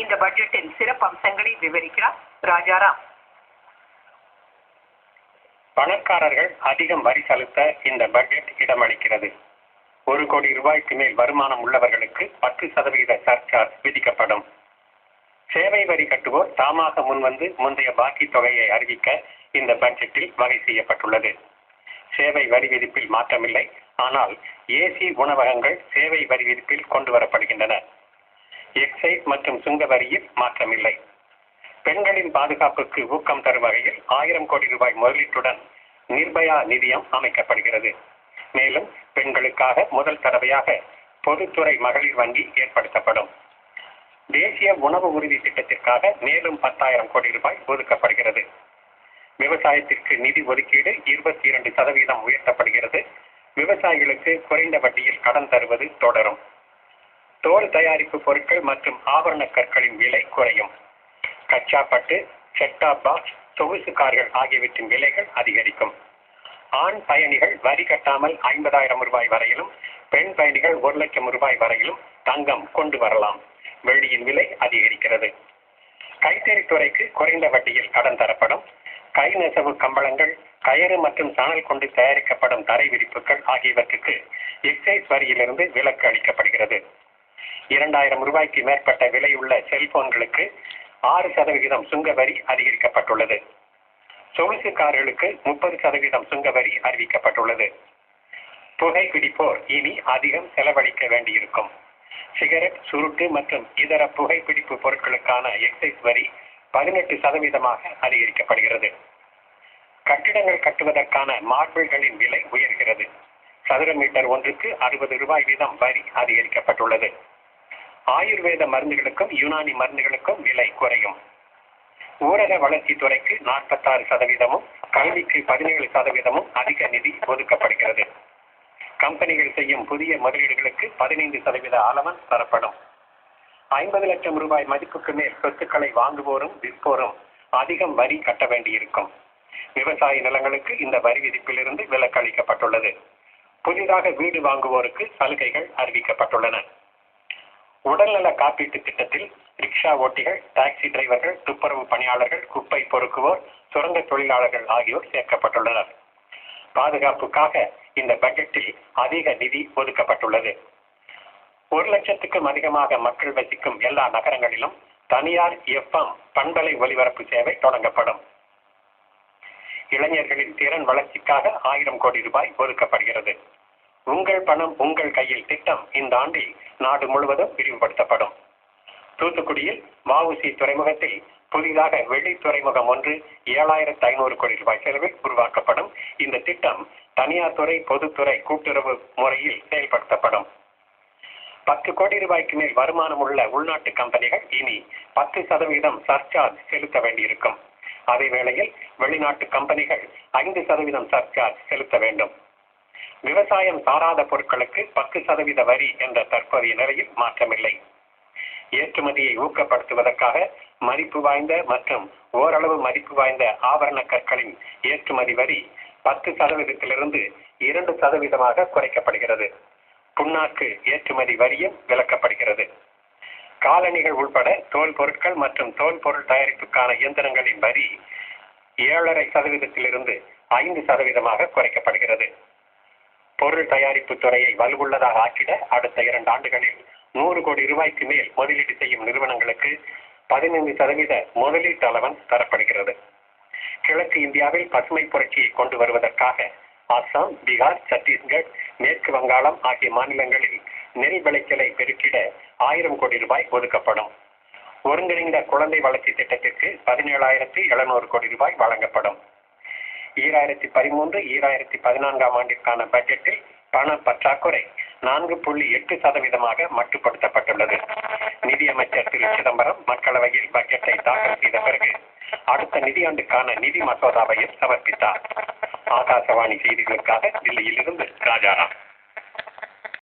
இந்த பட்ஜெட்டின் சிறப்பு அம்சங்களை விவரிக்கிறார் ராஜாராம். பணக்காரர்கள் அதிகம் வரி செலுத்த இந்த பட்ஜெட் இடமளிக்கிறது. 1 கோடி ரூபாய்க்கு மேல் வருமானம் உள்ளவர்களுக்கு 10% சர்சார்ஜ் விதிக்கப்படும். சேவை வரி கட்டுவோர் தாமாக முன்வந்து முந்தைய பாக்கி தொகையை அறிவிக்க இந்த பட்ஜெட்டில் வகை செய்யப்பட்டுள்ளது. சேவை வரி விதிப்பில் மாற்றமில்லை. ஆனால் ஏசி உணவகங்கள் சேவை வரி விதிப்பில் கொண்டு வரப்படுகின்றன. எக்சைஸ் மற்றும் சுங்க வரியில் மாற்றமில்லை. பெண்களின் பாதுகாப்புக்கு ஊக்கம் தரும் வகையில் 1000 கோடி ரூபாய் முதலீட்டுடன் நிர்பயா நிதியம் அமைக்கப்படுகிறது. மேலும் பெண்களுக்காக முதல் தடவையாக பொதுத்துறை மகளிர் வங்கி ஏற்படுத்தப்படும். தேசிய உணவு உறுதி திட்டத்திற்காக மேலும் 10,000 கோடி ரூபாய் ஒதுக்கப்படுகிறது. விவசாயத்திற்கு நிதி ஒதுக்கீடு 22% உயர்த்தப்படுகிறது. விவசாயிகளுக்கு குறைந்த வட்டியில் கடன் தருவது தொடரும். தோல் தயாரிப்பு பொருட்கள் மற்றும் ஆபரண கற்களின் விலை குறையும். கச்சா பட்டு, செட்டாப் பாக்ஸ், சொகுசு கார்கள் ஆகியவற்றின் விலைகள் அதிகரிக்கும். ஆண் பயணிகள் வரி கட்டாமல் 50,000 ரூபாய் வரையிலும், பெண் பயணிகள் 1 லட்சம் ரூபாய் வரையிலும் தங்கம் கொண்டு வரலாம். வெள்ளியின் விலை அதிகரிக்கிறது. கைத்தறித்துறைக்கு குறைந்த வட்டியில் கடன் தரப்படும். கை நெசவு கம்பளங்கள், கயிறு மற்றும் சணல் கொண்டு தயாரிக்கப்படும் தரை விரிப்புகள் ஆகியவற்றுக்கு எக்சைஸ் வரியிலிருந்து விலக்கு அளிக்கப்படுகிறது. 2,000 ரூபாய்க்கு மேற்பட்ட விலையுள்ள செல்போன்களுக்கு 6% சுங்க வரி அதிகரிக்கப்பட்டுள்ளது. சொகுசு கார்களுக்கு 30% சுங்க வரி அறிவிக்கப்பட்டுள்ளது. புகைப்பிடிப்போர் இனி அதிகம் செலவழிக்க வேண்டியிருக்கும். சிகரெட், சுருட்டு மற்றும் இதர புகைப்பிடிப்பு பொருட்களுக்கான எக்சைஸ் வரி 18% அதிகரிக்கப்படுகிறது. கட்டிடங்கள் கட்டுவதற்கான மார்பிள்களின் விலை உயர்கிறது. சதுர மீட்டர் ஒன்றுக்கு 60 ரூபாய் வீதம் வரி அதிகரிக்கப்பட்டுள்ளது. ஆயுர்வேத மருந்துகளுக்கும் யுனானி மருந்துகளுக்கும் விலை குறையும். ஊரக வளர்ச்சி துறைக்கு 46%, கல்விக்கு 17% அதிக நிதி ஒதுக்கப்படுகிறது. கம்பெனிகள் செய்யும் புதிய முதலீடுகளுக்கு 15% அலவன்ஸ் தரப்படும். 50 லட்சம் ரூபாய் மதிப்புக்கு மேல் சொத்துக்களை வாங்குவோரும் விற்போரும் அதிகம் வரி கட்ட வேண்டியிருக்கும். விவசாய நிலங்களுக்கு இந்த வரி விதிப்பிலிருந்து விலக்கு அளிக்கப்பட்டுள்ளது. புதிதாக வீடு வாங்குவோருக்கு சலுகைகள் அறிவிக்கப்பட்டுள்ளன. உடல்நல காப்பீட்டு திட்டத்தில் ரிக்ஷா ஓட்டிகள், டாக்ஸி டிரைவர்கள், துப்புரவு பணியாளர்கள், குப்பை பொறுக்குவோர், சுரங்க தொழிலாளர்கள் ஆகியோர் சேர்க்கப்பட்டுள்ளனர். பாதுகாப்புக்காக இந்த பட்ஜெட்டில் அதிக நிதி ஒதுக்கப்பட்டுள்ளது. 1 லட்சத்துக்கும் அதிகமாக மக்கள் வசிக்கும் எல்லா நகரங்களிலும் தனியார் FM பண்பலை ஒலிபரப்பு சேவை தொடங்கப்படும். இளைஞர்களின் திறன் வளர்ச்சிக்காக 1000 கோடி ரூபாய் ஒதுக்கப்படுகிறது. உங்கள் பணம் உங்கள் கையில் திட்டம் இந்த ஆண்டில் நாடு முழுவதும் விரிவுபடுத்தப்படும். தூத்துக்குடியில் வஉசி துறைமுகத்தில் புதிதாக வெள்ளி துறைமுகம் ஒன்று 7,500 கோடி ரூபாய் செலவில் உருவாக்கப்படும். இந்த திட்டம் தனியார் துறை, பொதுத்துறை கூட்டுறவு முறையில் செயல்படுத்தப்படும். 10 கோடி ரூபாய்க்கு மேல் வருமானம் உள்ள உள்நாட்டு கம்பெனிகள் இனி 10% சர்சார்ஜ் செலுத்த வேண்டியிருக்கும். அதே வேளையில் வெளிநாட்டு கம்பெனிகள் 5% சர்சார்ஜ் செலுத்த வேண்டும். விவசாயம் சாராத பொருட்களுக்கு 10% வரி என்ற தற்போதைய நிலையில் மாற்றமில்லை. ஏற்றுமதியை ஊக்கப்படுத்துவதற்காக மதிப்பு வாய்ந்த மற்றும் ஓரளவு மதிப்பு வாய்ந்த ஆபரண கற்களின் ஏற்றுமதி வரி 10%லிருந்து 2% குறைக்கப்படுகிறது. புண்ணாக்கு ஏற்றுமதி வரியும் விலக்கப்படுகிறது. காலணிகள் உட்பட தோல் பொருட்கள் மற்றும் தோல் பொருள் தயாரிப்புக்கான இயந்திரங்களின் வரி 7.5%லிருந்து 5% குறைக்கப்படுகிறது. பொருள் தயாரிப்பு துறையை வலுவுள்ளதாக ஆக்கிட அடுத்த 2 ஆண்டுகளில் 100 கோடி ரூபாய்க்கு மேல் முதலீடு செய்யும் நிறுவனங்களுக்கு 15% முதலீட்டு அலவன்ஸ் தரப்படுகிறது. கிழக்கு இந்தியாவில் பசுமை புரட்சியை கொண்டு வருவதற்காக அஸ்ஸாம், பீகார், சத்தீஸ்கர், மேற்கு வங்காளம் ஆகிய மாநிலங்களில் நெல் விளைச்சலை பெருக்கிட 1000 கோடி ரூபாய் ஒதுக்கப்படும். ஒருங்கிணைந்த குழந்தை வளர்ச்சி திட்டத்திற்கு 17,700 கோடி ரூபாய் வழங்கப்படும். 2013-2014 ஆண்டிற்கான பட்ஜெட்டில் பண பற்றாக்குறை 4.8% மட்டுப்படுத்தப்பட்டுள்ளது. நிதியமைச்சர் திரு சிதம்பரம் மக்களவையில் பட்ஜெட்டை தாக்கல் செய்த பிறகு அடுத்த நிதியாண்டுக்கான நிதி மசோதாவையும் சமர்ப்பித்தார். ஆகாசவாணி செய்திகளுக்காக தில்லியிலிருந்து ராஜாராம்.